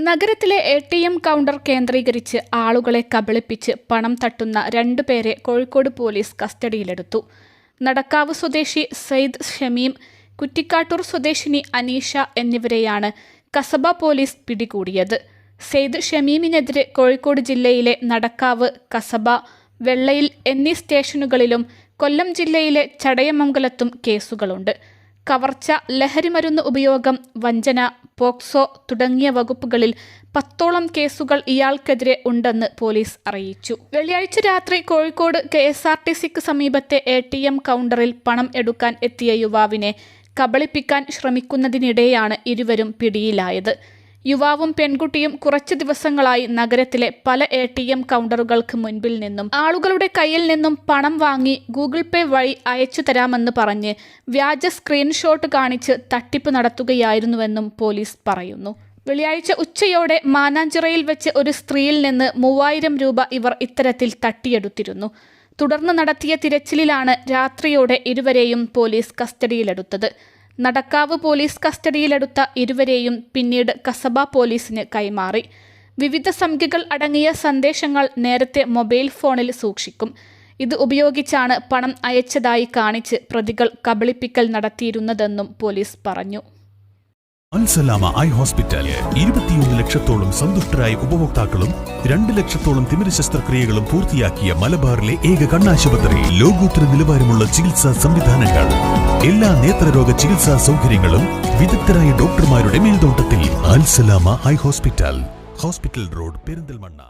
നഗരത്തിലെ ATM counter കേന്ദ്രീകരിച്ച് ആളുകളെ കബളിപ്പിച്ച് പണം തട്ടുന്ന 2 പേരെ കോഴിക്കോട് പോലീസ് കസ്റ്റഡിയിലെടുത്തു. നടക്കാവ് സ്വദേശി സയ്യിദ് ഷമീം, കുറ്റിക്കാട്ടൂർ സ്വദേശിനി അനീഷ എന്നിവരെയാണ് കസബ പോലീസ് പിടികൂടിയത്. സയ്യിദ് ഷമീമിനെതിരെ കോഴിക്കോട് ജില്ലയിലെ നടക്കാവ്, കസബ, വെള്ളയിൽ എന്നീ സ്റ്റേഷനുകളിലും കൊല്ലം ജില്ലയിലെ ചടയമംഗലത്തും കേസുകളുണ്ട്. കവർച്ച, ലഹരിമരുന്ന് ഉപയോഗം, വഞ്ചന, പോക്സോ തുടങ്ങിയ വകുപ്പുകളിൽ 10ഓളം കേസുകൾ ഇയാൾക്കെതിരെ ഉണ്ടെന്ന് പോലീസ് അറിയിച്ചു. വെള്ളിയാഴ്ച രാത്രി കോഴിക്കോട് KSRTCക്ക് സമീപത്തെ ATM കൗണ്ടറിൽ പണം എടുക്കാൻ എത്തിയ യുവാവിനെ കബളിപ്പിക്കാൻ ശ്രമിക്കുന്നതിനിടെയാണ് ഇരുവരും പിടിയിലായത്. യുവാവും പെൺകുട്ടിയും കുറച്ച് ദിവസങ്ങളായി നഗരത്തിലെ പല ATM കൗണ്ടറുകൾക്ക് മുൻപിൽ നിന്നും ആളുകളുടെ കയ്യിൽ നിന്നും പണം വാങ്ങി Google Pay വഴി അയച്ചു തരാമെന്ന് പറഞ്ഞ് വ്യാജ സ്ക്രീൻഷോട്ട് കാണിച്ച് തട്ടിപ്പ് നടത്തുകയായിരുന്നുവെന്നും പോലീസ് പറയുന്നു. വെള്ളിയാഴ്ച ഉച്ചയോടെ മാനാഞ്ചിറയിൽ വെച്ച് ഒരു സ്ത്രീയിൽ നിന്ന് 3000 രൂപ ഇവർ ഇത്തരത്തിൽ തട്ടിയെടുത്തിരുന്നു. തുടർന്ന് നടത്തിയ തിരച്ചിലിലാണ് രാത്രിയോടെ ഇരുവരെയും പോലീസ് കസ്റ്റഡിയിലെടുത്തത്. നടക്കാവ് പോലീസ് കസ്റ്റഡിയിലെടുത്ത ഇരുവരെയും പിന്നീട് കസബ പോലീസിന് കൈമാറി. വിവിധ സംഖ്യകൾ അടങ്ങിയ സന്ദേശങ്ങൾ നേരത്തെ മൊബൈൽ ഫോണിൽ സൂക്ഷിക്കും. ഇത് ഉപയോഗിച്ചാണ് പണം അയച്ചതായി കാണിച്ച് പ്രതികൾ കബളിപ്പിക്കൽ നടത്തിയിരുന്നതെന്നും പോലീസ് പറഞ്ഞു. അൽസലാമ ഐ ഹോസ്പിറ്റൽ 21 ലക്ഷത്തോളം സന്തുഷ്ടരായ ഉപഭോക്താക്കളും 2 ലക്ഷത്തോളം തിമിര ശസ്ത്രക്രിയകളും പൂർത്തിയാക്കിയ മലബാറിലെ ഏക കണ്ണാശുപത്രി. ലോകോത്തര നിലവാരമുള്ള ചികിത്സാ സംവിധാനങ്ങൾ, എല്ലാ നേത്രരോഗ ചികിത്സാ സൗകര്യങ്ങളും വിദഗ്ധരായ ഡോക്ടർമാരുടെ മേൽനോട്ടത്തിൽ. Al Salama eye hospital, hospital road, Perinthalmanna.